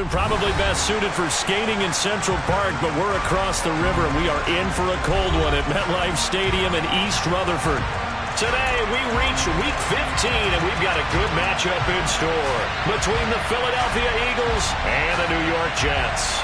Probably best suited for skating in Central Park, but we're across the river, and we are in for a cold one at MetLife Stadium in East Rutherford. Today, we reach Week 15, and we've got a good matchup in store between the Philadelphia Eagles and the New York Jets.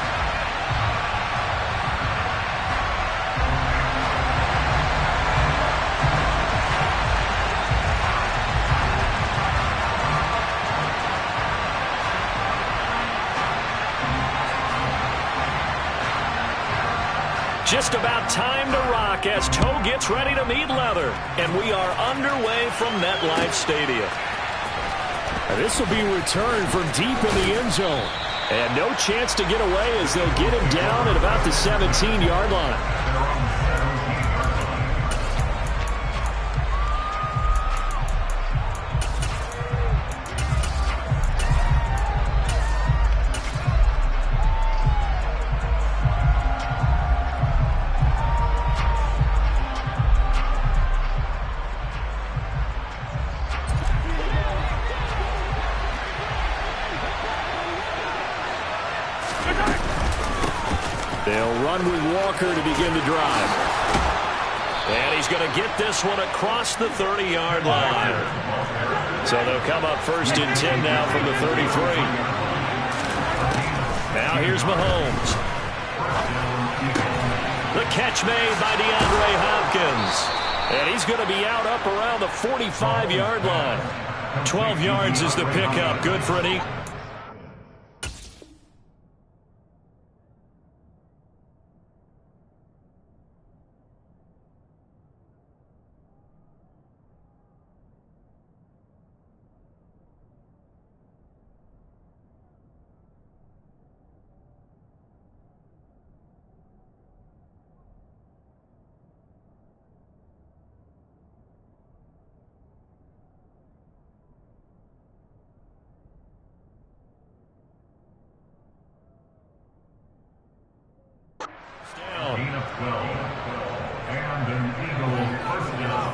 Just about time to rock as toe gets ready to meet leather. And we are underway from MetLife Stadium. This will be returned from deep in the end zone. And no chance to get away as they'll get him down at about the 17-yard line. They'll run with Walker to begin the drive. And he's going to get this one across the 30-yard line. So they'll come up first and 10 now from the 33. Now here's Mahomes. The catch made by DeAndre Hopkins. And he's going to be out up around the 45-yard line. 12 yards is the pickup. Good for an Eagle. And an Eagle first down.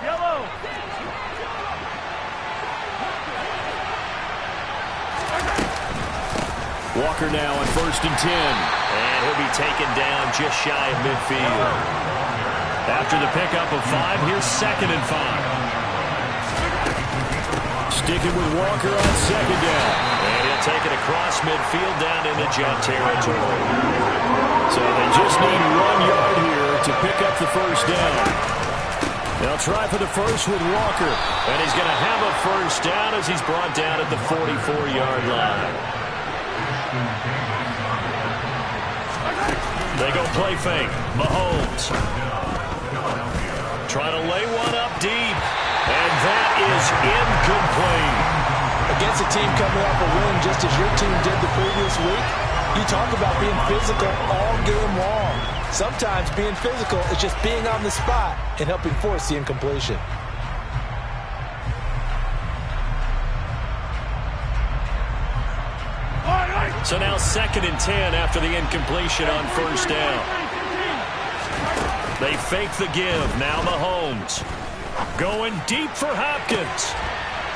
Yellow. Walker now on first and 10. And he'll be taken down just shy of midfield. After the pickup of 5, here's second and 5. Sticking with Walker on second down. And he'll take it across midfield down into Jet territory. So they just need 1 yard here to pick up the first down. They'll try for the first with Walker. And he's going to have a first down as he's brought down at the 44-yard line. They go play fake. Mahomes. Trying to lay one up deep. And that is incomplete. Against a team coming off a win just as your team did the previous week, you talk about being physical all game long. Sometimes being physical is just being on the spot and helping force the incompletion. So now second and 10 after the incompletion on first down. They fake the give. Now Mahomes. Going deep for Hopkins.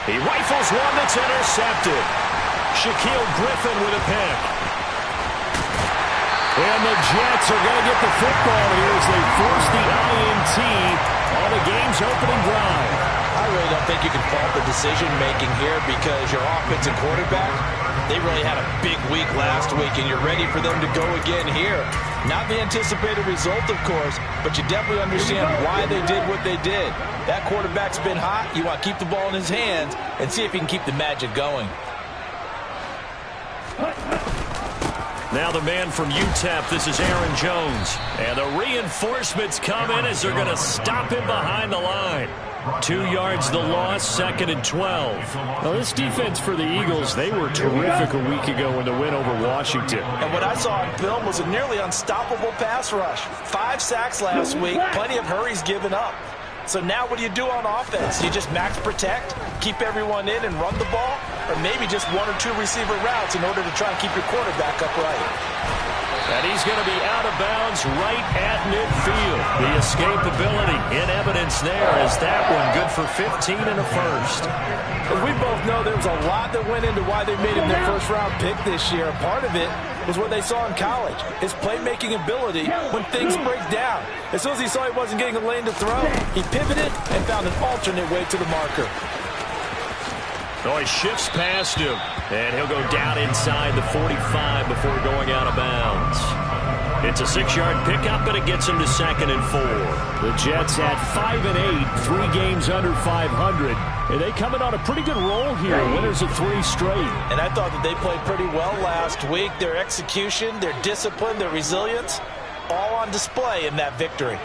He rifles one that's intercepted. Shaquille Griffin with a pick. And the Jets are going to get the football here as they force the INT on the game's opening drive. I really don't think you can fault the decision-making here because your offensive quarterback, they really had a big week last week, and you're ready for them to go again here. Not the anticipated result, of course, but you definitely understand why they did what they did. That quarterback's been hot. You want to keep the ball in his hands and see if he can keep the magic going. Now the man from UTEP, this is Aaron Jones. And the reinforcements come in as they're going to stop him behind the line. 2 yards the loss, second and 12. Well, this defense for the Eagles, they were terrific a week ago in the win over Washington. And what I saw on film was a nearly unstoppable pass rush. 5 sacks last week, plenty of hurries given up. So now what do you do on offense? You just max protect, keep everyone in and run the ball, or maybe just 1 or 2 receiver routes in order to try and keep your quarterback upright. And he's going to be out of bounds right at midfield. The escapability in evidence there as that one good for 15 and a first. We both know there was a lot that went into why they made him their first-round pick this year. Part of it was what they saw in college, his playmaking ability when things break down. As soon as he saw he wasn't getting a lane to throw, he pivoted and found an alternate way to the marker. Oh, he shifts past him, and he'll go down inside the 45 before going out of bounds. It's a 6-yard pickup, but it gets him to 2nd and 4. The Jets at 5-8, 3 games under 500. And they coming on a pretty good roll here. Winners of 3 straight. And I thought that they played pretty well last week. Their execution, their discipline, their resilience, all on display in that victory.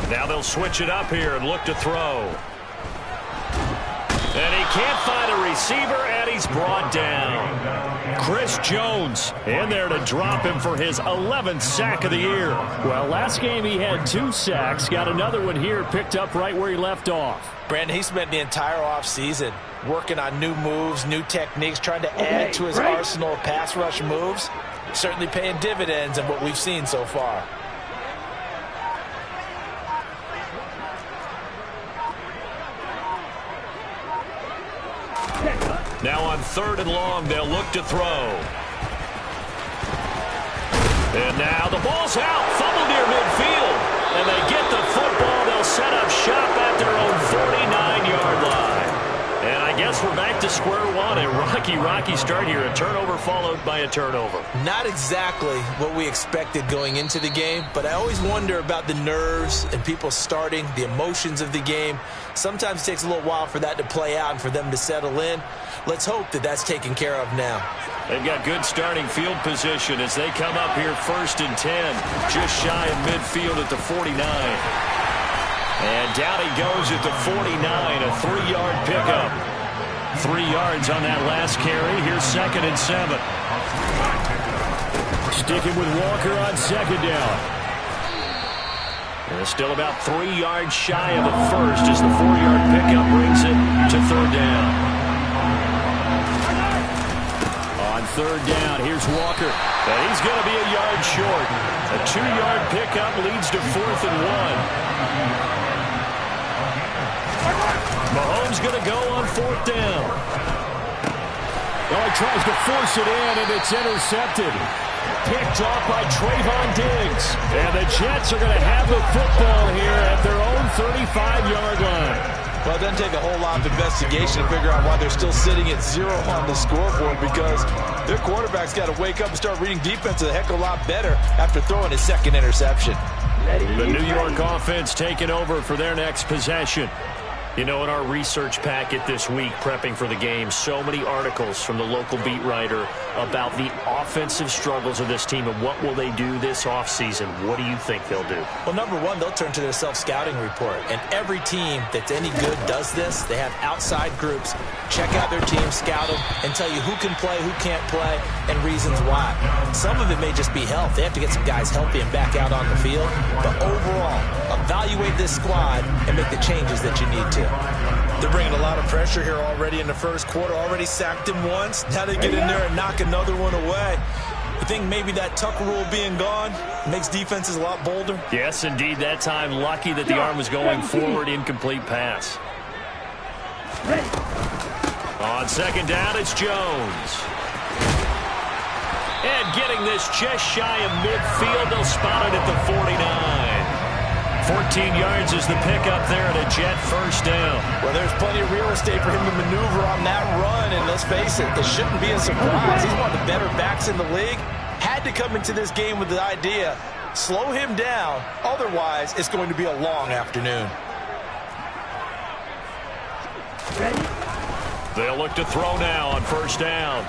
Now they'll switch it up here and look to throw. And he can't find a receiver, and he's brought down. Chris Jones in there to drop him for his 11th sack of the year. Well, last game he had 2 sacks. Got another one here, picked up right where he left off. Brandon, he spent the entire offseason working on new moves, new techniques, trying to add to his arsenal of pass rush moves. Certainly paying dividends in what we've seen so far. Now on 3rd and long, they'll look to throw. And now the ball's out. Fumble near midfield. And they get the football. They'll set up shop at their own 49-yard line. And I guess we're back to square one. A rocky start here. A turnover followed by a turnover. Not exactly what we expected going into the game, but I always wonder about the nerves and people starting, the emotions of the game. Sometimes it takes a little while for that to play out and for them to settle in. Let's hope that that's taken care of now. They've got good starting field position as they come up here 1st and 10, just shy of midfield at the 49. And down he goes at the 49, a 3-yard pickup. 3 yards on that last carry. Here's 2nd and 7. Sticking with Walker on 2nd down. And still about 3 yards shy of the first as the 4-yard pickup brings it to 3rd down. On 3rd down, here's Walker. And he's going to be a yard short. A 2-yard pickup leads to 4th and 1. Mahomes going to go on 4th down. Oh, he tries to force it in, and it's intercepted. Picked off by Trayvon Diggs. And the Jets are going to have the football here at their own 35-yard line. Well, it doesn't take a whole lot of investigation to figure out why they're still sitting at 0 on the scoreboard, because their quarterback's got to wake up and start reading defense a heck of a lot better after throwing his 2nd interception. The New York offense taking over for their next possession. You know, in our research packet this week, prepping for the game, so many articles from the local beat writer about the offensive struggles of this team and what will they do this offseason. What do you think they'll do? Well, number one, they'll turn to their self-scouting report. And every team that's any good does this. They have outside groups, check out their team, scout them, and tell you who can play, who can't play, and reasons why. Some of it may just be health. They have to get some guys healthy and back out on the field. But overall, evaluate this squad and make the changes that you need to. They're bringing a lot of pressure here already in the first quarter. Already sacked him once. Now they get in there and knock another one away. You think maybe that Tucker rule being gone makes defenses a lot bolder? Yes, indeed. That time, lucky that the arm was going forward. Incomplete pass. On 2nd down, it's Jones. And getting this just shy of midfield. They'll spot it at the 49. 14 yards is the pickup there at a Jet 1st down. Well, there's plenty of real estate for him to maneuver on that run, and let's face it, this shouldn't be a surprise. He's one of the better backs in the league. Had to come into this game with the idea, slow him down, otherwise it's going to be a long afternoon. They'll look to throw now on 1st down.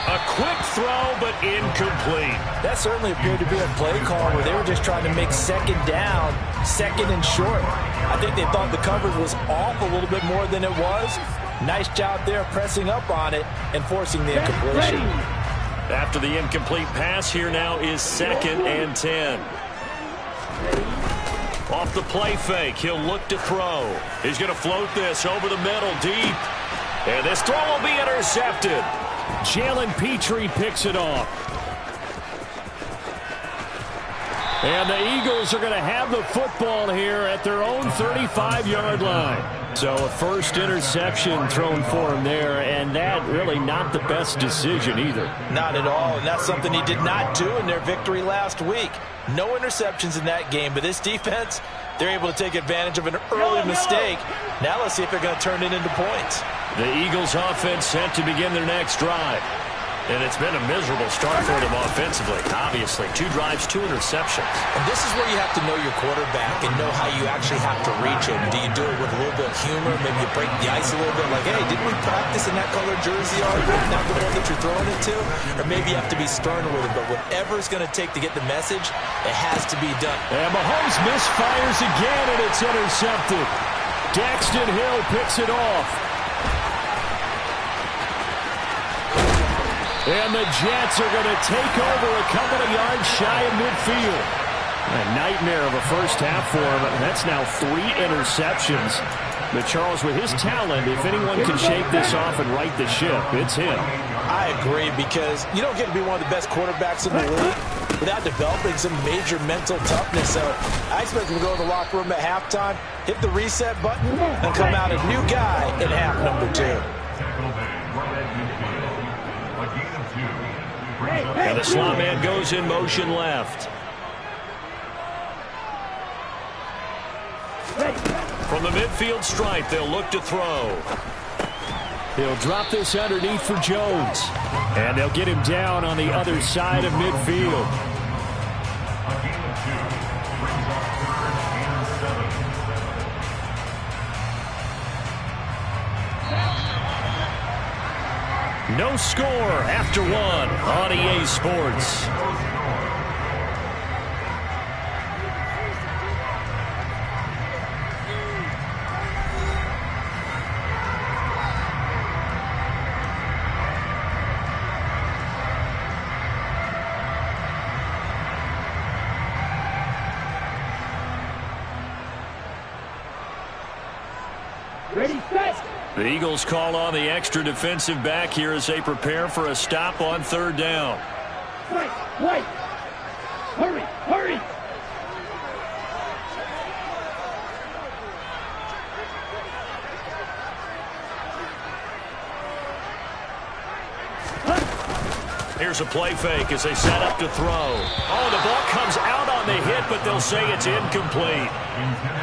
A quick throw, but incomplete. That certainly appeared to be a play call where they were just trying to make 2nd down, 2nd and short. I think they thought the coverage was off a little bit more than it was. Nice job there pressing up on it and forcing the incompletion. After the incomplete pass, here now is 2nd and 10. Off the play fake, he'll look to throw. He's going to float this over the middle, deep. And this throw will be intercepted. Jalen Petrie picks it off. And the Eagles are going to have the football here at their own 35-yard line. So a first interception thrown for him there, and that really not the best decision either. Not at all, and that's something he did not do in their victory last week. No interceptions in that game, but this defense, they're able to take advantage of an early mistake. Now let's see if they're going to turn it into points. The Eagles offense set to begin their next drive. And it's been a miserable start for them offensively. Obviously, 2 drives, 2 interceptions. And this is where you have to know your quarterback and know how you actually have to reach him. Do you do it with a little bit of humor? Maybe you break the ice a little bit, like, hey, didn't we practice in that color jersey already? Not the one that you're throwing it to? Or maybe you have to be stern with it. But whatever it's going to take to get the message, it has to be done. And Mahomes misfires again, and it's intercepted. Daxton Hill picks it off. And the Jets are going to take over a couple of yards shy of midfield. A nightmare of a first half for him. That's now 3 interceptions. But Charles, with his talent, if anyone can shake this off and right the ship, it's him. I agree, because you don't get to be one of the best quarterbacks in the league without developing some major mental toughness. So I expect him to go in the locker room at halftime, hit the reset button, and come out a new guy in half number 2. And the slot man goes in motion left. From the midfield stripe, they'll look to throw. He'll drop this underneath for Jones. And they'll get him down on the other side of midfield. No score after 1 on EA Sports. Ready, set. The Eagles call on the extra defensive back here as they prepare for a stop on 3rd down. Wait. Hurry, hurry. Here's a play fake as they set up to throw. Oh, the ball comes out on the hit, but they'll say it's incomplete.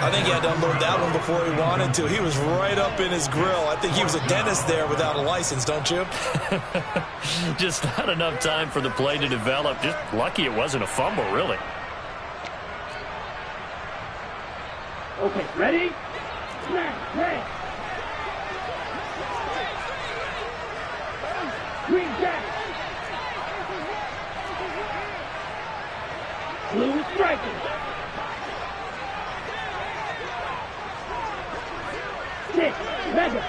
I think he had to unload that one before he wanted to. He was right up in his grill. I think he was a dentist there without a license, don't you? Just not enough time for the play to develop. Just lucky it wasn't a fumble, really. Okay, ready? Snap. Green jack. Blue striking. Six, mega.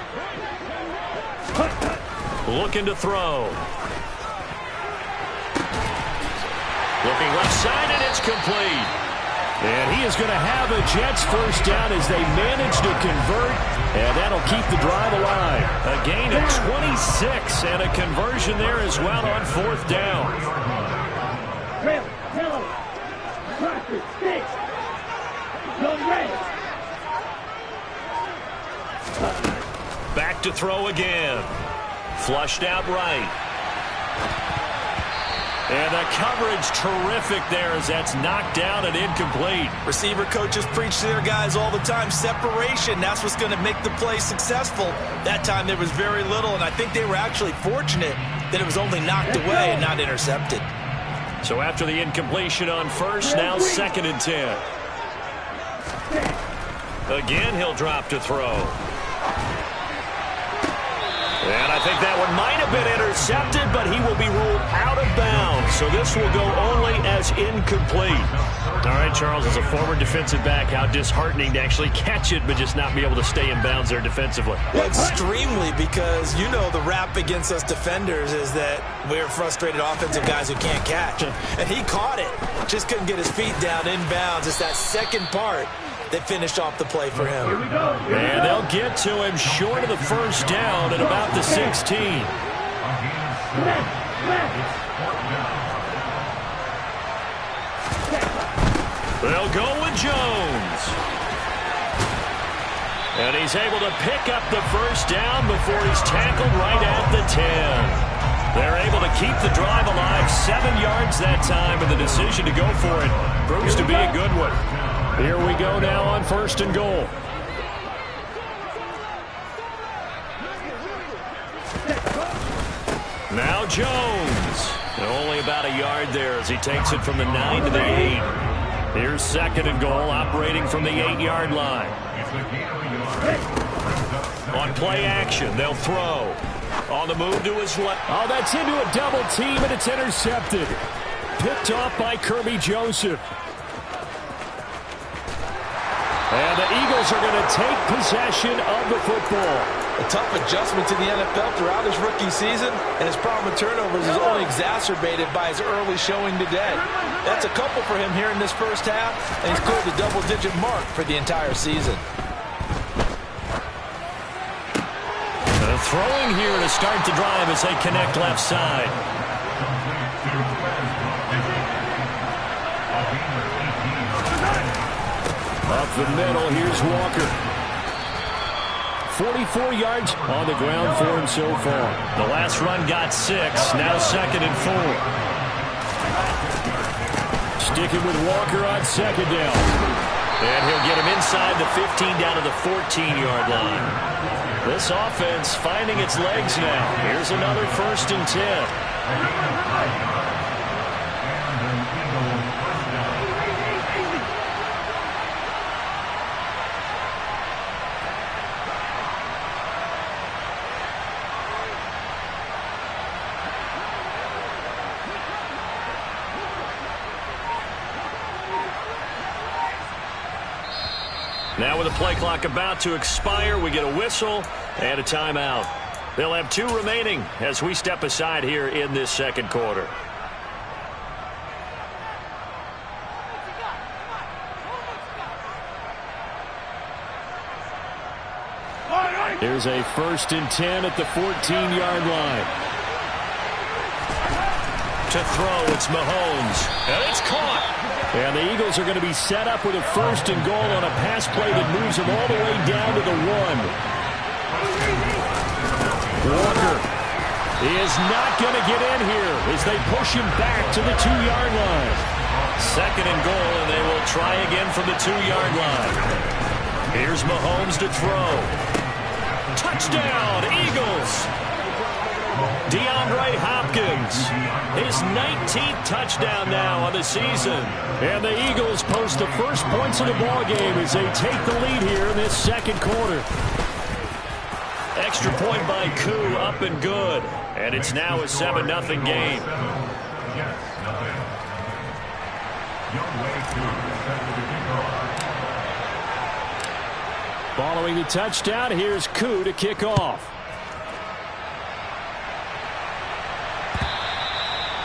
Looking to throw. Looking left side, and it's complete. And he is going to have a Jets first down as they manage to convert, and that'll keep the drive alive. A gain of 26 and a conversion there as well on 4th down. Trail, yellow. Crossers, six. Zone red. Back to throw again. Flushed out right. And the coverage terrific there as that's knocked down and incomplete. Receiver coaches preach to their guys all the time. Separation, that's what's going to make the play successful. That time there was very little, and I think they were actually fortunate that it was only knocked away and not intercepted. So after the incompletion on 1st, now 2nd and 10. Again, he'll drop to throw. And I think that one might have been intercepted, but he will be ruled out of bounds. So this will go only as incomplete. All right, Charles, as a former defensive back, how disheartening to actually catch it, but just not be able to stay in bounds there defensively. Well, extremely, because you know the rap against us defenders is that we're frustrated offensive guys who can't catch. And he caught it, just couldn't get his feet down in bounds. It's that second part that finished off the play for him. And they'll get to him short of the first down at about the 16. They'll go with Jones. And he's able to pick up the first down before he's tackled right at the 10. They're able to keep the drive alive, 7 yards that time, and the decision to go for it proves to be a good one. Here we go now on 1st and goal. Now Jones. Only about a yard there as he takes it from the 9 to the 8. Here's 2nd and goal, operating from the 8-yard line. On play action, they'll throw. On the move to his left. Oh, that's into a double team, and it's intercepted. Picked off by Kirby Joseph. And the Eagles are going to take possession of the football. A tough adjustment to the NFL throughout his rookie season, and his problem with turnovers is only exacerbated by his early showing today. That's a couple for him here in this first half, and he's cleared the double-digit mark for the entire season. Throwing here to start the drive as they connect left side. Up the middle, here's Walker. 44 yards on the ground for him so far. The last run got 6, now 2nd and 4. Sticking with Walker on 2nd down. And he'll get him inside the 15 down to the 14-yard line. This offense finding its legs now. Here's another 1st and 10. Now with the play clock about to expire, we get a whistle and a timeout. They'll have 2 remaining as we step aside here in this 2nd quarter. Here's a 1st and 10 at the 14-yard line. To throw, it's Mahomes. And it's caught. And the Eagles are going to be set up with a 1st and goal on a pass play that moves them all the way down to the 1. Walker is not going to get in here as they push him back to the 2-yard line. 2nd and goal, and they will try again from the 2-yard line. Here's Mahomes to throw. Touchdown, Eagles! DeAndre Hopkins, his 19th touchdown now on the season. And the Eagles post the first points of the ballgame as they take the lead here in this 2nd quarter. Extra point by Koo, up and good. And it's now a 7-0 game. Following the touchdown, here's Koo to kick off.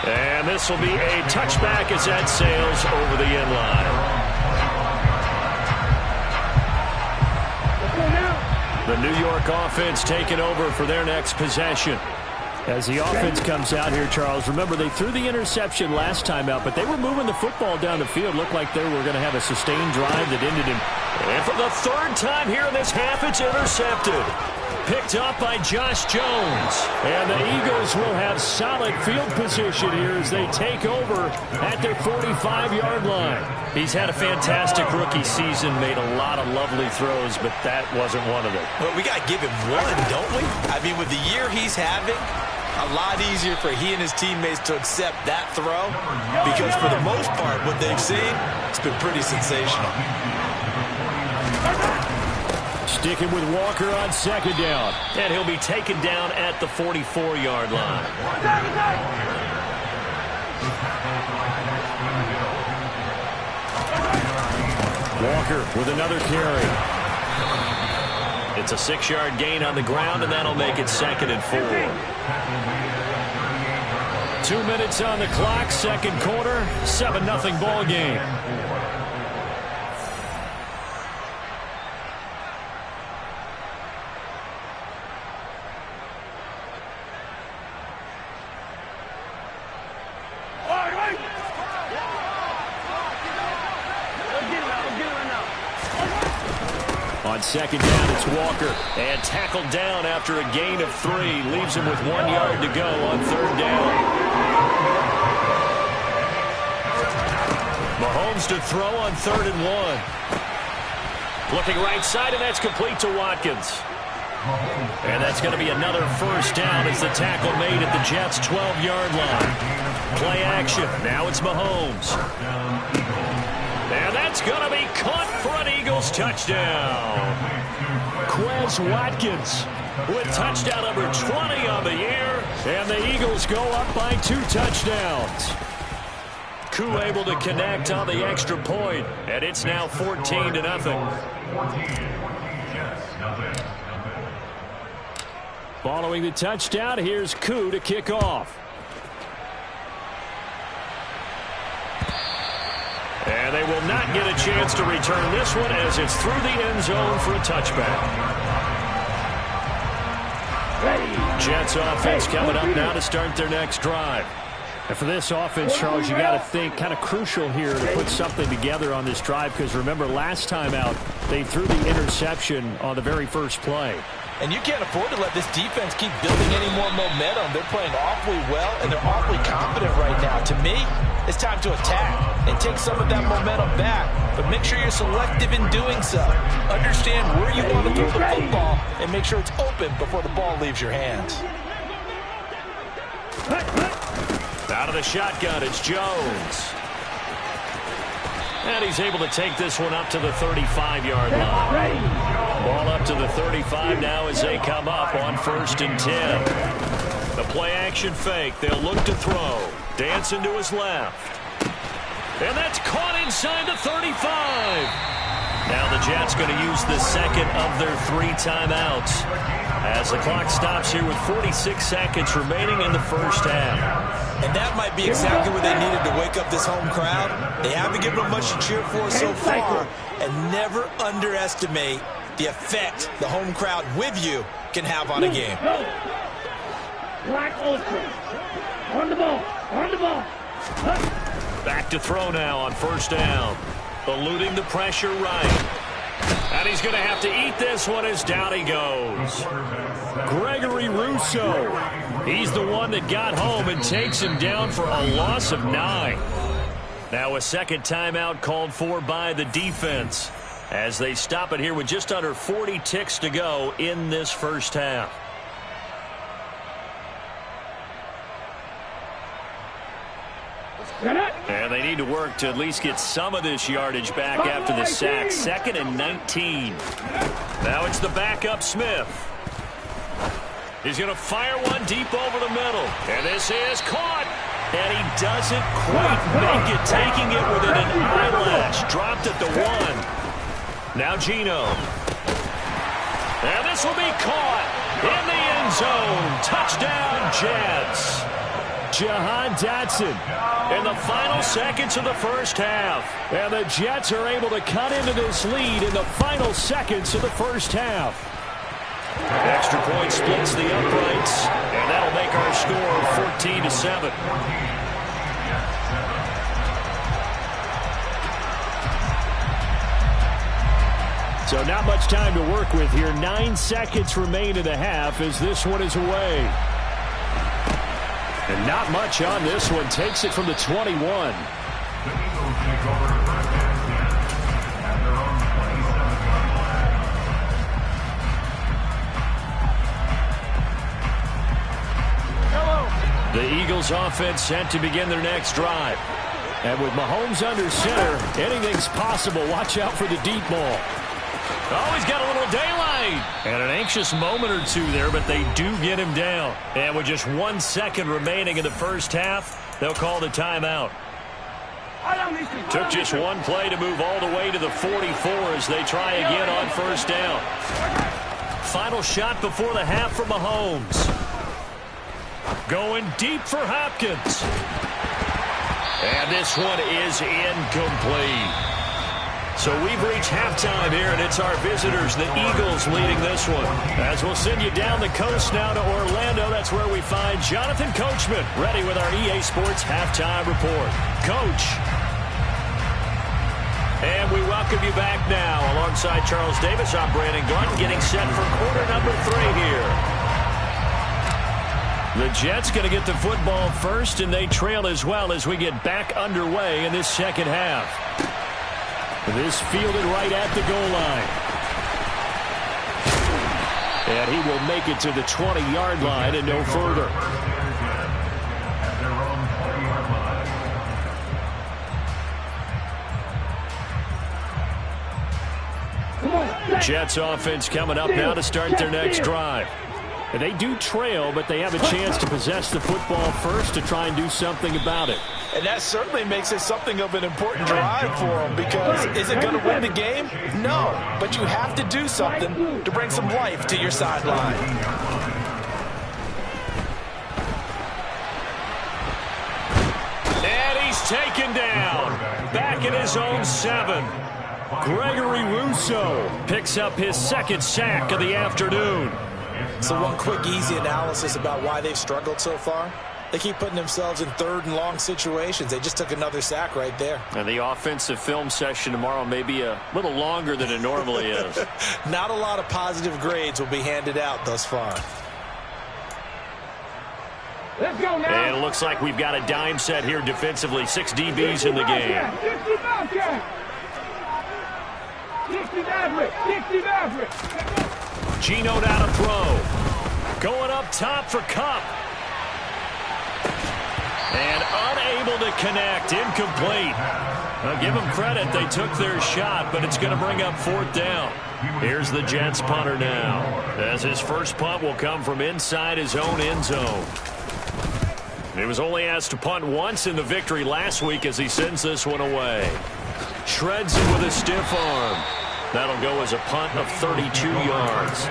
And this will be a touchback as that sails over the end line. The New York offense taking over for their next possession. As the offense comes out here, Charles, remember they threw the interception last time out, but they were moving the football down the field. Looked like they were going to have a sustained drive that ended in. And for the 3rd time here in this half, it's intercepted. Picked up by Josh Jones. And the Eagles will have solid field position here as they take over at their 45-yard line. He's had a fantastic rookie season, made a lot of lovely throws, but that wasn't one of them. Well, we got to give him one, don't we? I mean, with the year he's having, a lot easier for he and his teammates to accept that throw because for the most part, what they've seen, it's been pretty sensational. Sticking with Walker on 2nd down. And he'll be taken down at the 44-yard line. Walker with another carry. It's a 6-yard gain on the ground, and that'll make it 2nd and 4. 2 minutes on the clock, 2nd quarter, 7-0 ball game. On second down, it's Walker. And tackled down after a gain of 3. Leaves him with 1 yard to go on third down. Mahomes to throw on 3rd and 1. Looking right side, and that's complete to Watkins. And that's going to be another first down as the tackle made at the Jets' 12-yard line. Play action. Now it's Mahomes. And that's going to be caught for an Eagles touchdown. Quez Watkins With touchdown number 20 on the year. and the Eagles go up by 2 touchdowns. Koo able to connect on the extra point, and it's now 14-0. Following the touchdown, here's Koo to kick off. And they will not get a chance to return this one as it's through the end zone for a touchback. Jets offense coming up now to start their next drive. And for this offense, Charles, you got to think kind of crucial here to put something together on this drive, because remember last time out they threw the interception on the very first play. And you can't afford to let this defense keep building any more momentum. They're playing awfully well, and they're awfully confident right now. To me, it's time to attack and take some of that momentum back, but make sure you're selective in doing so. Understand where you want to throw the football and make sure it's open before the ball leaves your hands. Out of the shotgun, it's Jones. And he's able to take this one up to the 35-yard line. Ball up to the 35 now as they come up on 1st and 10. The play-action fake. They'll look to throw. Dancing to his left. And that's caught inside the 35. Now the Jets going to use the second of their 3 timeouts as the clock stops here with 46 seconds remaining in the first half. And that might be exactly what they needed to wake up this home crowd. They haven't given them much to cheer for so far, and never underestimate the effect the home crowd with you can have on a game. Black Ultra. On the ball. On the ball. Back to throw now on 1st down. Eluding the pressure right. And he's going to have to eat this one as down he goes. Gregory Rousseau. He's the one that got home and takes him down for a loss of 9. Now a second timeout called for by the defense as they stop it here with just under 40 ticks to go in this first half. And they need to work to at least get some of this yardage back after the sack. 2nd and 19. Now it's the backup Smith. He's going to fire one deep over the middle. And this is caught. And he doesn't quite make it, taking it within an eyelash. Dropped at the 1. Now Geno. And this will be caught in the end zone. Touchdown, Jets. Jahan Dotson In the final seconds of the first half. And the Jets are able to cut into this lead in the final seconds of the first half. Extra point splits the uprights, and that'll make our score 14-7. So not much time to work with here. 9 seconds remain in the half as this one is away. And not much on this one. Takes it from the 21. The Eagles offense set to begin their next drive. And with Mahomes under center, anything's possible. Watch out for the deep ball. Oh, he's got a little daylight. And an anxious moment or two there, but they do get him down. And with just 1 second remaining in the first half, they'll call the timeout. Took just one play to move all the way to the 44 as they try again on first down. Final shot before the half for Mahomes. Going deep for Hopkins. And this one is incomplete. So we've reached halftime here, and it's our visitors, the Eagles, leading this one. As we'll send you down the coast now to Orlando, that's where we find Jonathan Coachman, ready with our EA Sports Halftime Report. Coach. And we welcome you back now. Alongside Charles Davis, I'm Brandon Gordon, getting set for quarter number 3 here. The Jets going to get the football first, and they trail as well as we get back underway in this second half. This fielded right at the goal line. And he will make it to the 20-yard line and no further. Jets offense coming up now to start their next drive. And they do trail, but they have a chance to possess the football first to try and do something about it. And that certainly makes it something of an important drive for them, because is it going to win the game? No, but you have to do something to bring some life to your sideline. And he's taken down. Back in his own 7. Gregory Rousseau picks up his second sack of the afternoon. So one quick, easy analysis about why they've struggled so far. They keep putting themselves in third and long situations. They just took another sack right there. And the offensive film session tomorrow may be a little longer than it normally is. Not a lot of positive grades will be handed out thus far. Let's go now. And it looks like we've got a dime set here defensively. 6 DBs in the game. 60 Maverick. Geno down to throw. Going up top for Kupp. And unable to connect. Incomplete. Now give them credit. They took their shot, but it's going to bring up 4th down. Here's the Jets punter now, as his first punt will come from inside his own end zone. He was only asked to punt once in the victory last week as he sends this one away. Shreds it with a stiff arm. That'll go as a punt of 32 yards.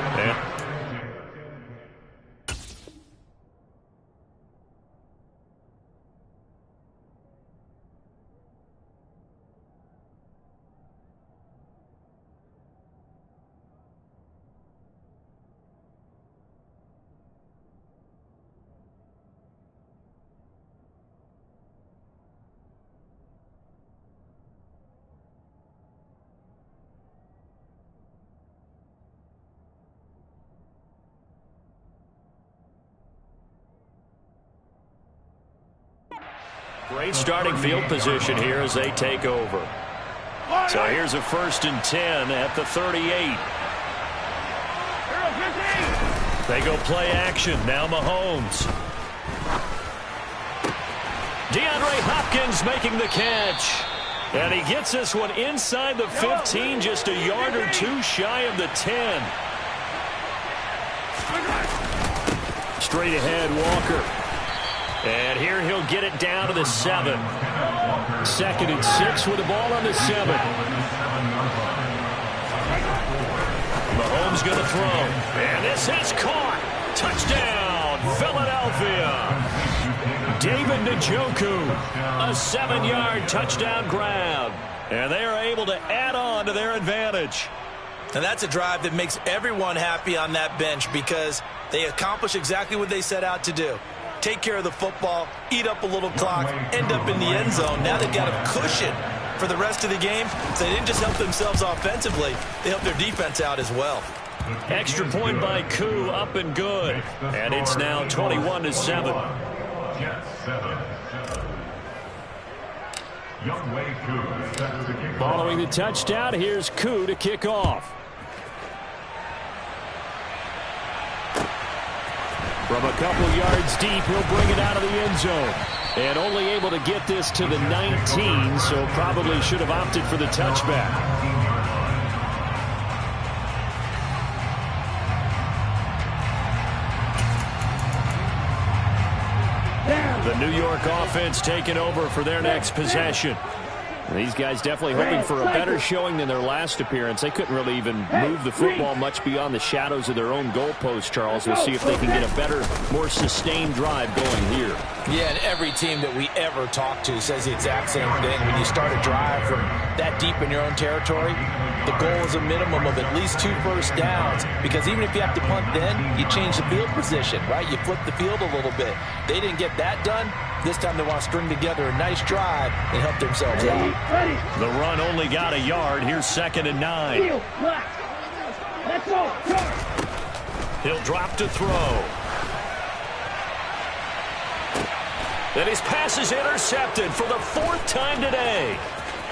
Great starting field position here as they take over. So here's a 1st and 10 at the 38. They go play action. Now Mahomes. DeAndre Hopkins making the catch. And he gets this one inside the 15, just a yard or 2 shy of the 10. Straight ahead, Walker. And here he'll get it down to the 7. 2nd and 6 with the ball on the 7. Mahomes going to throw. And this is caught. Touchdown, Philadelphia. David Njoku, a 7-yard touchdown grab. And they are able to add on to their advantage. And that's a drive that makes everyone happy on that bench, because they accomplish exactly what they set out to do. Take care of the football, eat up a little clock, end up in the end zone. Now they've got a cushion for the rest of the game. So they didn't just help themselves offensively, they helped their defense out as well. Extra point by Koo, up and good. And it's now 21-7. Following the touchdown, here's Koo to kick off. From a couple yards deep, he'll bring it out of the end zone. And only able to get this to the 19, so probably should have opted for the touchback. The New York offense taking over for their next possession. These guys definitely hoping for a better showing than their last appearance. They couldn't really even move the football much beyond the shadows of their own goalpost, Charles. We'll see if they can get a better, more sustained drive going here. Yeah, and every team that we ever talk to says the exact same thing. When you start a drive from that deep in your own territory, the goal is a minimum of at least 2 first downs, because even if you have to punt then, you change the field position, right? You flip the field a little bit. They didn't get that done. This time they want to string together a nice drive and help themselves out. Ready. The run only got a yard. Here's 2nd and 9. Heel. Black. Let's go. Charge. He'll drop to throw. And his pass is intercepted for the 4th time today.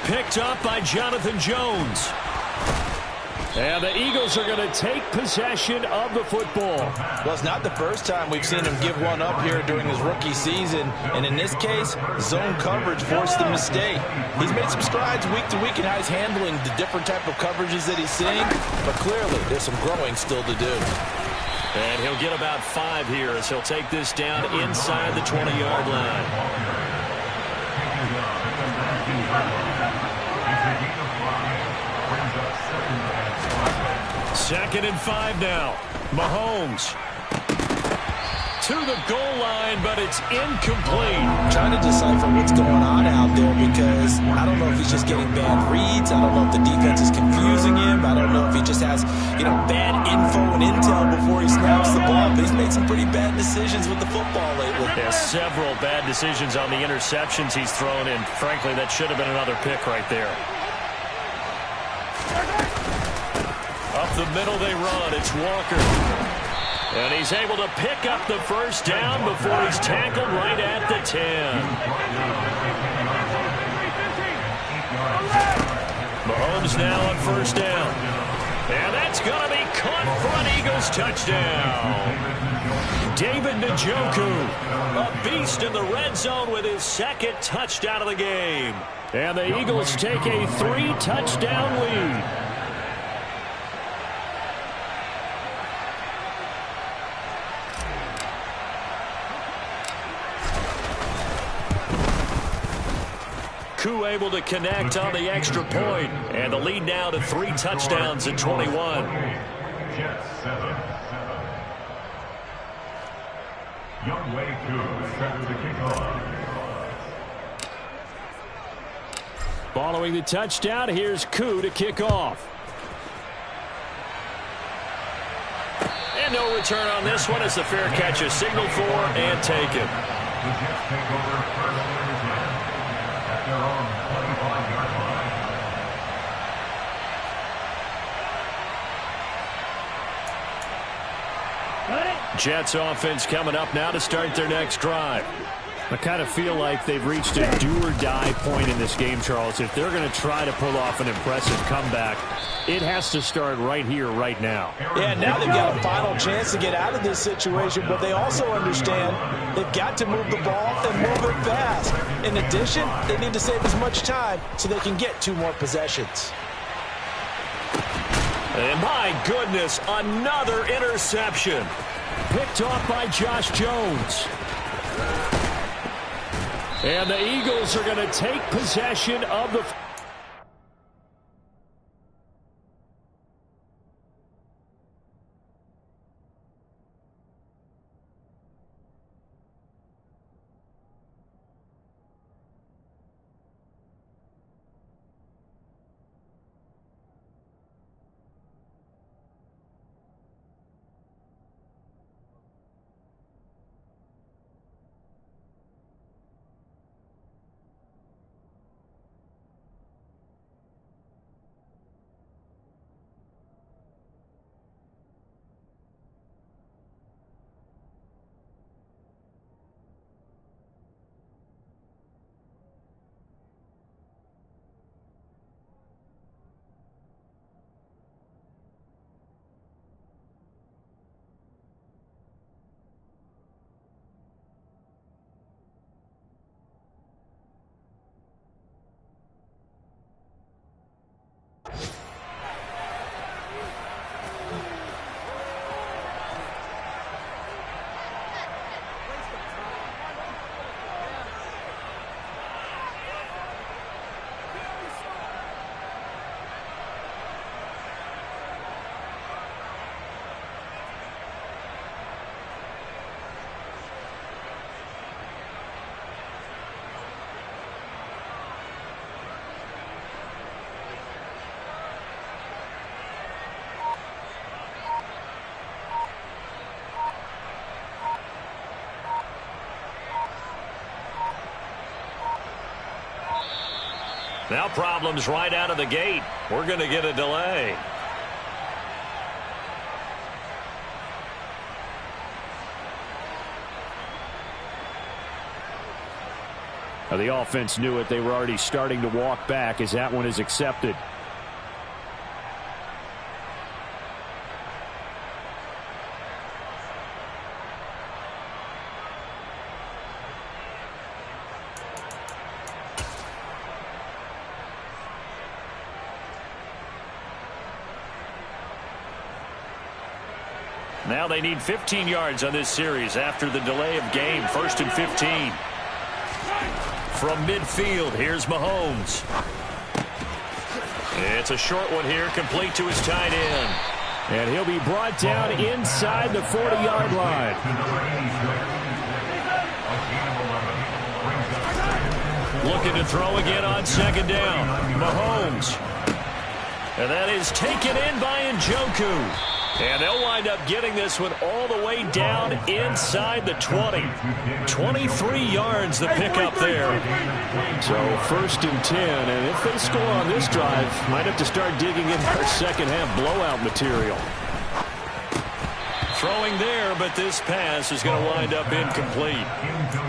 Picked up by Jonathan Jones. And the Eagles are going to take possession of the football. Well, it's not the first time we've seen him give one up here during his rookie season. And in this case, zone coverage forced the mistake. He's made some strides week to week in how he's handling the different type of coverages that he's seeing. But clearly, there's some growing still to do. And he'll get about 5 here as he'll take this down inside the 20-yard line. 2nd and 5 now. Mahomes to the goal line, but it's incomplete. Trying to decipher what's going on out there because I don't know if he's just getting bad reads. I don't know if the defense is confusing him. I don't know if he just has, bad info and intel before he snaps the ball. But he's made some pretty bad decisions with the football lately. Yeah, several bad decisions on the interceptions he's thrown, and frankly, that should have been another pick right there. Up the middle they run. It's Walker. And he's able to pick up the first down before he's tackled right at the 10. Mahomes now on first down. And that's going to be caught for an Eagles touchdown. David Njoku, a beast in the red zone with his 2nd touchdown of the game. And the Eagles take a 3-touchdown lead. Koo able to connect on the extra point, and the lead now to 3 touchdowns in 21. Jets 7. Youngway Koo set to kickoff. Following the touchdown, here's Koo to kick off. And no return on this one as the fair catch is signaled for and taken. The Jets take over first and 10 at their own 25-yard line. Got it. Jets offense coming up now to start their next drive. I kind of feel like they've reached a do-or-die point in this game, Charles. If they're going to try to pull off an impressive comeback, it has to start right here, right now. Yeah, now they've got a final chance to get out of this situation, but they also understand they've got to move the ball and move it fast. In addition, they need to save as much time so they can get 2 more possessions. And my goodness, another interception. Picked off by Josh Jones. And the Eagles are going to take possession of the... Now problems right out of the gate. We're going to get a delay. Now the offense knew it. They were already starting to walk back as that one is accepted. Now they need 15 yards on this series after the delay of game. 1st and 15. From midfield, here's Mahomes. It's a short one here, complete to his tight end. And he'll be brought down inside the 40-yard line. Looking to throw again on 2nd down. Mahomes. And that is taken in by Njoku. And they'll wind up getting this one all the way down inside the 20. 23 yards the pickup there. So 1st and 10, and if they score on this drive, might have to start digging in our second half blowout material. Throwing there, but this pass is going to wind up incomplete.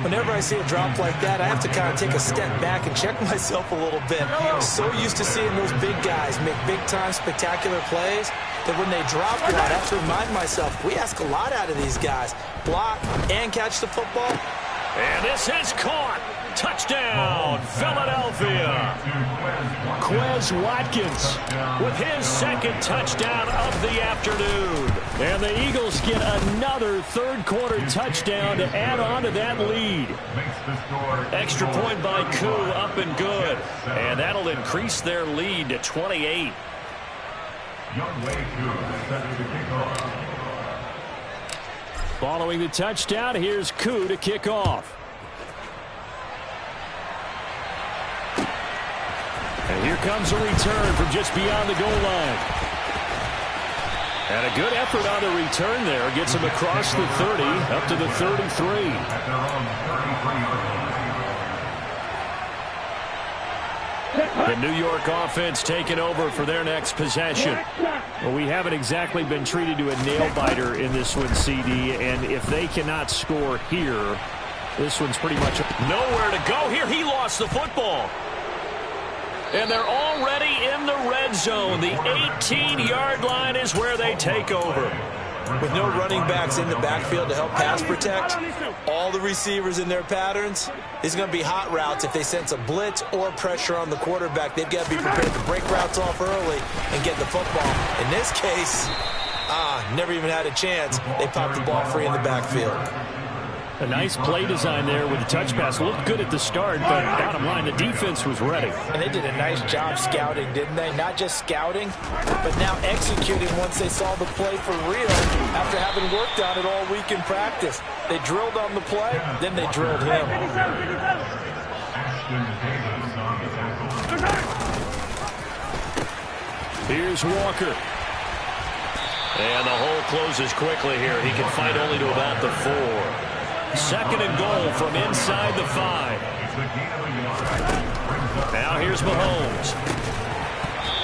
Whenever I see a drop like that, I have to kind of take a step back and check myself a little bit. I'm so used to seeing those big guys make big-time spectacular plays that when they drop one, I have to remind myself, we ask a lot out of these guys. Block and catch the football. And this is caught. Touchdown, Philadelphia. Quez Watkins with his 2nd touchdown of the afternoon. And the Eagles get another 3rd-quarter touchdown to add on to that lead. Extra point by Koo, up and good. And that'll increase their lead to 28. Following the touchdown, here's Koo to kick off. And here comes a return from just beyond the goal line. And a good effort on the return there. Gets him across the 30, up to the 33. The New York offense taking over for their next possession. Well, we haven't exactly been treated to a nail-biter in this one, CD. And if they cannot score here, this one's pretty much nowhere to go here. He lost the football. And they're already in the red zone. The 18-yard line is where they take over. With no running backs in the backfield to help pass protect, all the receivers in their patterns, these are going to be hot routes if they sense a blitz or pressure on the quarterback. They've got to be prepared to break routes off early and get the football. In this case, never even had a chance. They popped the ball free in the backfield. A nice play design there with the touch pass. Looked good at the start, but bottom line, the defense was ready. And they did a nice job scouting, didn't they? Not just scouting, but now executing once they saw the play for real after having worked on it all week in practice. They drilled on the play, then they drilled him. Here's Walker. And the hole closes quickly here. He can fight only to about the 4. 2nd and goal from inside the 5. Now here's Mahomes.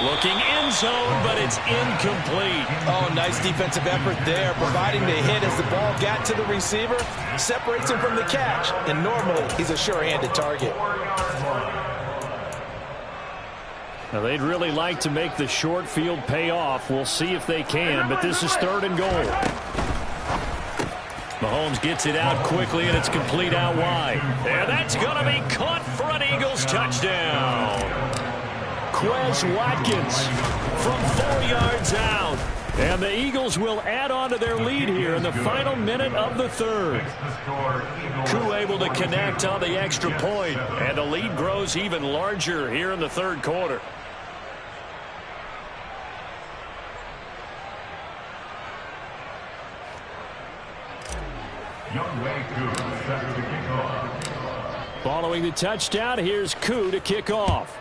Looking end zone, but it's incomplete. Oh, nice defensive effort there, providing the hit as the ball got to the receiver, separates him from the catch, and normally he's a sure-handed target. Now, they'd really like to make the short field pay off. We'll see if they can, but this is 3rd and goal. Mahomes gets it out quickly, and it's complete out wide. And that's going to be caught for an Eagles touchdown. Quez Watkins from 4 yards out. And the Eagles will add on to their lead here in the final minute of the 3rd. Koo able to connect on the extra point, and the lead grows even larger here in the 3rd quarter. Following the touchdown, here's Koo to kick off.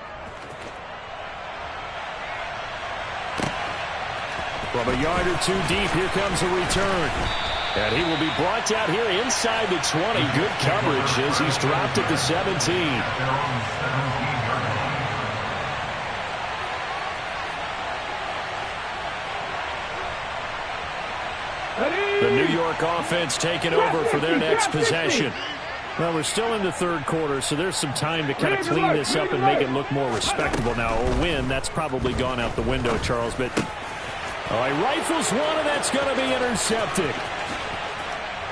From a yard or 2 deep, here comes a return. And he will be brought down here inside the 20. Good coverage as he's dropped at the 17. The New York offense taking over for their next possession. Well, we're still in the third quarter, so there's some time to kind of clean this up and make it look more respectable now. A win, that's probably gone out the window, Charles. But all right, rifles one, and that's going to be intercepted.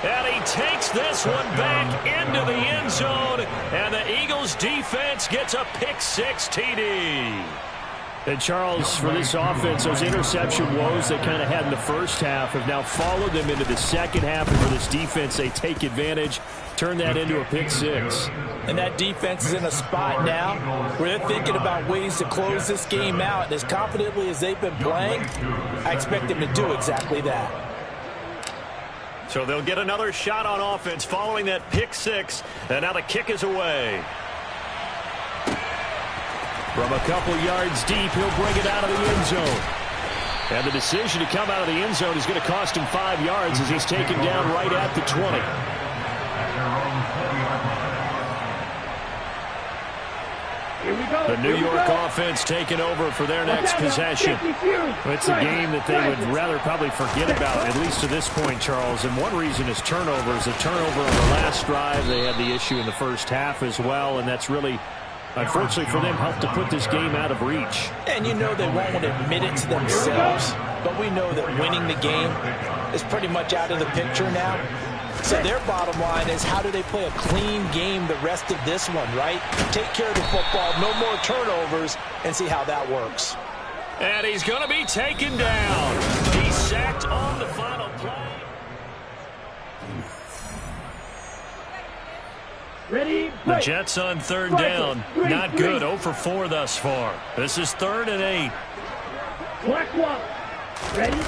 And he takes this one back into the end zone, and the Eagles defense gets a pick-6 TD. And Charles, for this offense, those interception woes they kind of had in the first half have now followed them into the second half, and for this defense, they take advantage, turn that into a pick-6. And that defense is in a spot now where they're thinking about ways to close this game out. And as confidently as they've been playing, I expect them to do exactly that. So they'll get another shot on offense following that pick-6, and now the kick is away. From a couple yards deep, he'll bring it out of the end zone. And the decision to come out of the end zone is going to cost him 5 yards as he's taken down right at the 20. The New York offense taking over for their next possession. It's a game that they would rather probably forget about, at least to this point, Charles. And one reason is turnovers. A turnover on the last drive. They had the issue in the first half as well, and that's really, unfortunately for them, helped to put this game out of reach. And you know they won't admit it to themselves, but we know that winning the game is pretty much out of the picture now. So their bottom line is, how do they play a clean game the rest of this one, right? Take care of the football, no more turnovers, and see how that works. And he's going to be taken down. He's sacked on the final play. Ready, The Jets on third down. Not good. 0 for 4 thus far. This is 3rd and 8. Black one. Ready?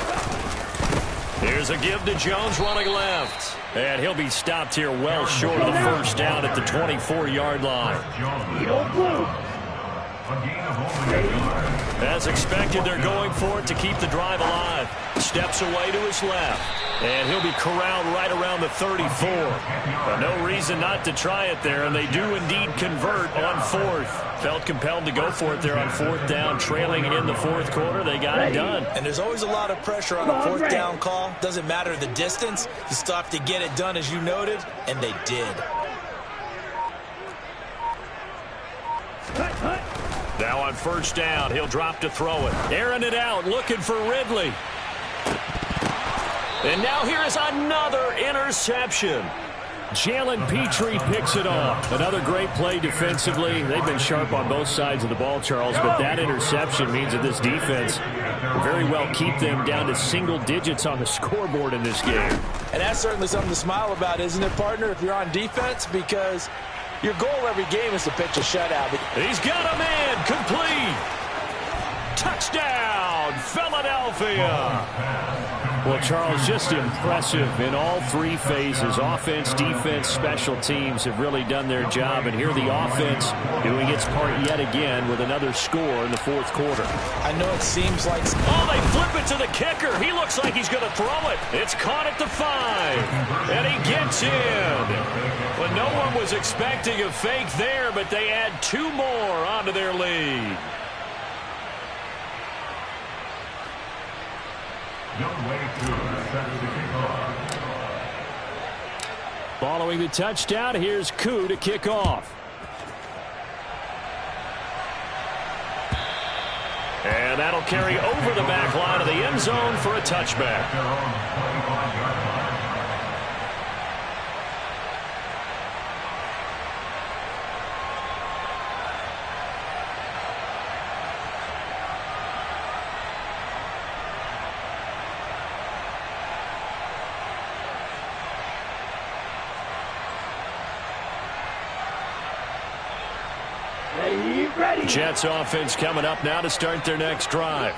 Here's a give to Jones running left. And he'll be stopped here well short of the first down at the 24-yard line. As expected, they're going for it to keep the drive alive. Steps away to his left. And he'll be corralled right around the 34. But no reason not to try it there, and they do indeed convert on 4th. Felt compelled to go for it there on 4th down, trailing in the 4th quarter. They got it done. And there's always a lot of pressure on a 4th down call. Doesn't matter the distance. You still have to get it done, as you noted, and they did. Now on first down, he'll drop to throw it. Airing it out, looking for Ridley. And now here is another interception. Jalen Petrie picks it off. Another great play defensively. They've been sharp on both sides of the ball, Charles, but that interception means that this defense will very well keep them down to single digits on the scoreboard in this game. And that's certainly something to smile about, isn't it, partner, if you're on defense? Because your goal every game is to pitch a shutout. He's got a man complete. Touchdown, Philadelphia. Well, Charles, just impressive in all 3 phases. Offense, defense, special teams have really done their job. And here the offense doing its part yet again with another score in the 4th quarter. I know it seems like... Oh, they flip it to the kicker. He looks like he's going to throw it. It's caught at the 5. And he gets in. Well, no one was expecting a fake there, but they add 2 more onto their lead. Following the touchdown, here's Koo to kick off. And that'll carry over the back line of the end zone for a touchback. Jets offense coming up now to start their next drive.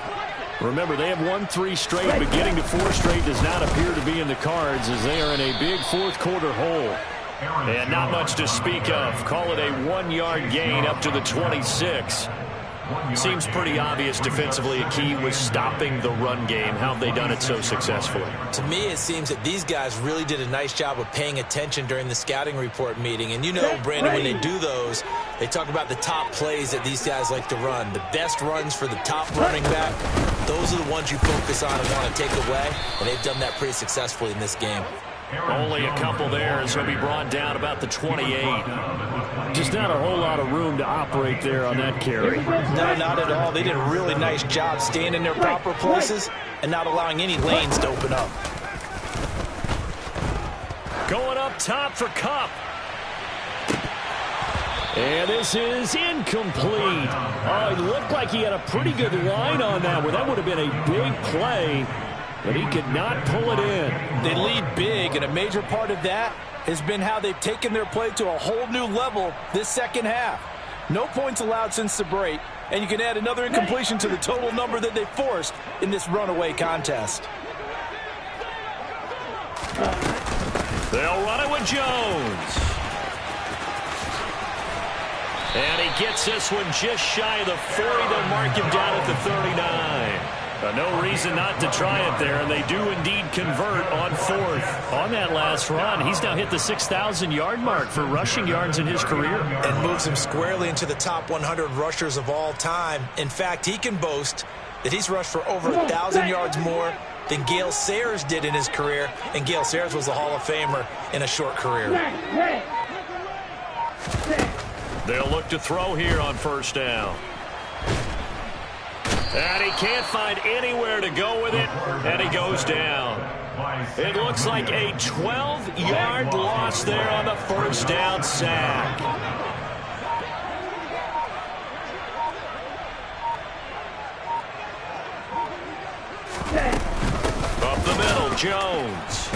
Remember, they have won 3 straight. Beginning to 4 straight does not appear to be in the cards as they are in a big 4th quarter hole. And not much to speak of. Call it a 1-yard gain up to the 26. Seems pretty obvious defensively a key was stopping the run game. How have they done it so successfully? To me, it seems that these guys really did a nice job of paying attention during the scouting report meeting. And you know, Brandon, when they do those, they talk about the top plays that these guys like to run. The best runs for the top running back, those are the ones you focus on and want to take away. And they've done that pretty successfully in this game. Only a couple there as he'll be brought down about the 28. Just not a whole lot of room to operate there on that carry. No, not at all. They did a really nice job staying in their proper places and not allowing any lanes to open up. Going up top for Kupp. And this is incomplete. Oh, it looked like he had a pretty good line on that one. That would have been a big play, but he could not pull it in. They lead big, and a major part of that has been how they've taken their play to a whole new level this second half. No points allowed since the break, and you can add another incompletion to the total number that they forced in this runaway contest. They'll run it with Jones. And he gets this one just shy of the 40. They'll mark him down at the 39. No reason not to try it there, and they do indeed convert on fourth. On that last run, he's now hit the 6,000-yard mark for rushing yards in his career. And moves him squarely into the top 100 rushers of all time. In fact, he can boast that he's rushed for over 1,000 yards more than Gale Sayers did in his career, and Gale Sayers was a Hall of Famer in a short career. They'll look to throw here on first down. And he can't find anywhere to go with it, and he goes down. It looks like a 12-yard loss there on the first down sack. Up the middle, Jones.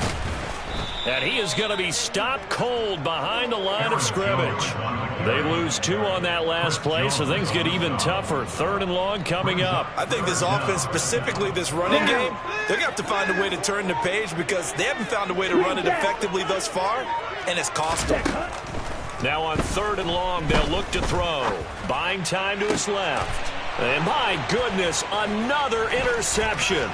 And he is going to be stopped cold behind the line of scrimmage. They lose 2 on that last play, so things get even tougher. 3rd and long coming up. I think this offense, specifically this running game, they're going to have to find a way to turn the page because they haven't found a way to run it effectively thus far, and it's cost them. Now on 3rd and long, they'll look to throw. Buying time to his left. And my goodness, another interception.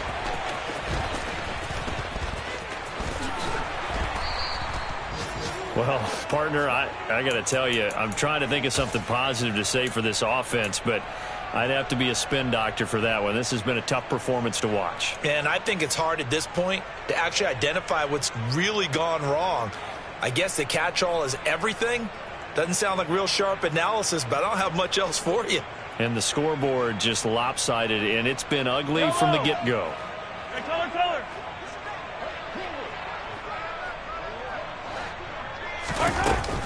Well, partner, I got to tell you, I'm trying to think of something positive to say for this offense, but I'd have to be a spin doctor for that one. This has been a tough performance to watch. And I think it's hard at this point to actually identify what's really gone wrong. I guess the catch-all is everything. Doesn't sound like real sharp analysis, but I don't have much else for you. And the scoreboard just lopsided, and it's been ugly from the get-go. Hey, color.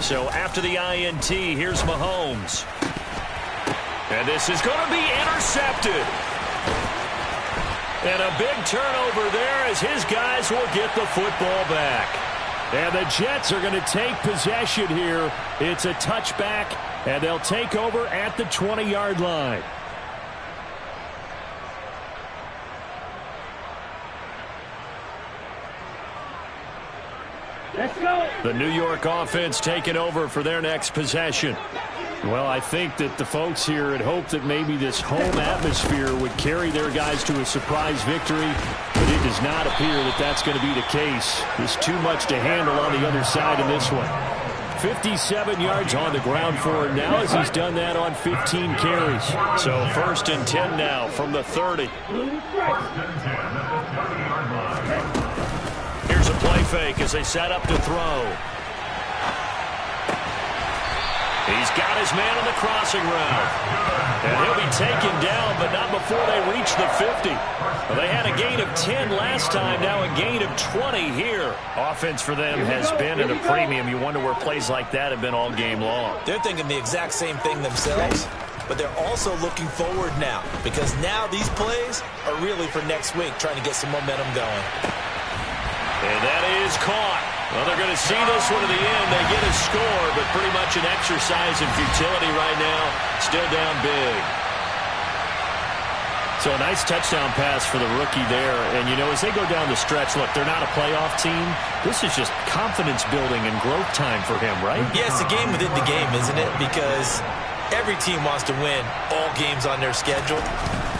So after the INT, here's Mahomes. And this is going to be intercepted. And a big turnover there as his guys will get the football back. And the Jets are going to take possession here. It's a touchback, and they'll take over at the 20-yard line. Let's go. The New York offense taking over for their next possession. Well, I think that the folks here had hoped that maybe this home atmosphere would carry their guys to a surprise victory, but it does not appear that that's going to be the case. There's too much to handle on the other side in this one. 57 yards on the ground for him now as he's done that on 15 carries. So 1st and 10 now from the 30. Here's a play fake as they set up to throw. He's got his man on the crossing route. And he'll be taken down, but not before they reach the 50. Well, they had a gain of 10 last time, now a gain of 20 here. Offense for them has been at a premium. You wonder where plays like that have been all game long. They're thinking the exact same thing themselves, but they're also looking forward now because now these plays are really for next week, trying to get some momentum going. And that is caught. Well, they're going to see this one to the end. They get a score, but pretty much an exercise in futility right now. Still down big. So a nice touchdown pass for the rookie there. And, you know, as they go down the stretch, look, they're not a playoff team. This is just confidence building and growth time for him, right? Yeah, it's a game within the game, isn't it? Because Every team wants to win all games on their schedule,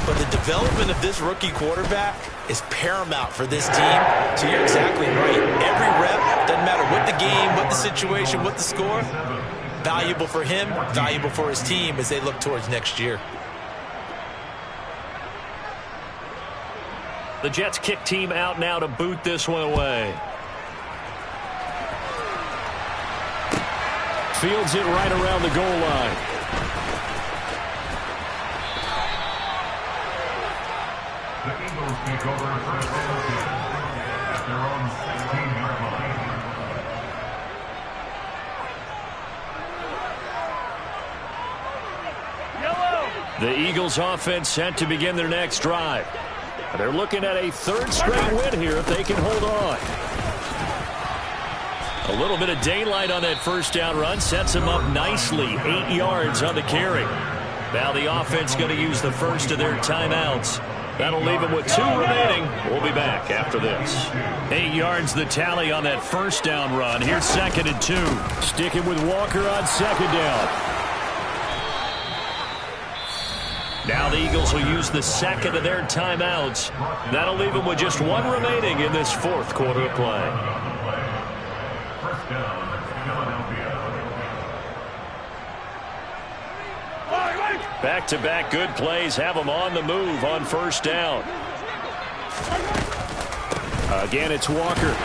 but the development of this rookie quarterback is paramount for this team. So you're exactly right. Every rep, doesn't matter what the game, what the situation, what the score, valuable for him, valuable for his team as they look towards next year. The Jets kick team out now to boot this one away. Fields it right around the goal line. The Eagles take over first and 10 at their own 16-yard line. The Eagles offense set to begin their next drive. They're looking at a third straight win here if they can hold on. A little bit of daylight on that first down run sets them up nicely. 8 yards on the carry. Now the offense going to use the first of their timeouts. That'll leave them with 2 remaining. We'll be back after this. 8 yards the tally on that first down run. Here's 2nd and 2. Sticking with Walker on 2nd down. Now the Eagles will use the second of their timeouts. That'll leave them with just 1 remaining in this 4th quarter of play. First down, Philadelphia. Back-to-back good plays have them on the move on first down. Again, it's Walker.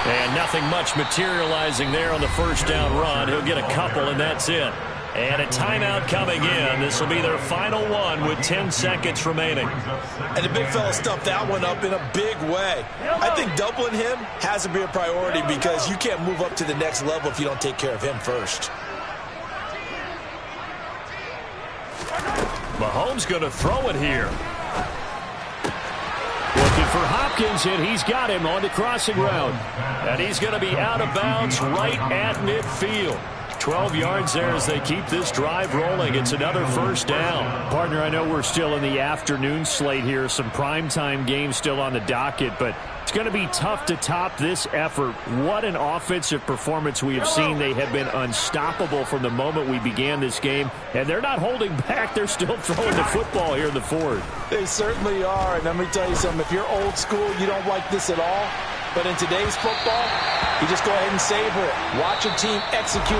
And nothing much materializing there on the first down run. He'll get a couple, and that's it. And a timeout coming in. This will be their final one with 10 seconds remaining. And the big fella stuffed that one up in a big way. I think doubling him has to be a priority because you can't move up to the next level if you don't take care of him first. Mahomes going to throw it here. Looking for Hopkins, and he's got him on the crossing route. And he's going to be out of bounds right at midfield. 12 yards there as they keep this drive rolling. It's another first down. Partner, I know we're still in the afternoon slate here. Some primetime games still on the docket, but it's going to be tough to top this effort. What an offensive performance we have seen. They have been unstoppable from the moment we began this game, and they're not holding back. They're still throwing the football here in the 4th. They certainly are, and let me tell you something. If you're old school, you don't like this at all. But in today's football, you just go ahead and savor it. Watch a team execute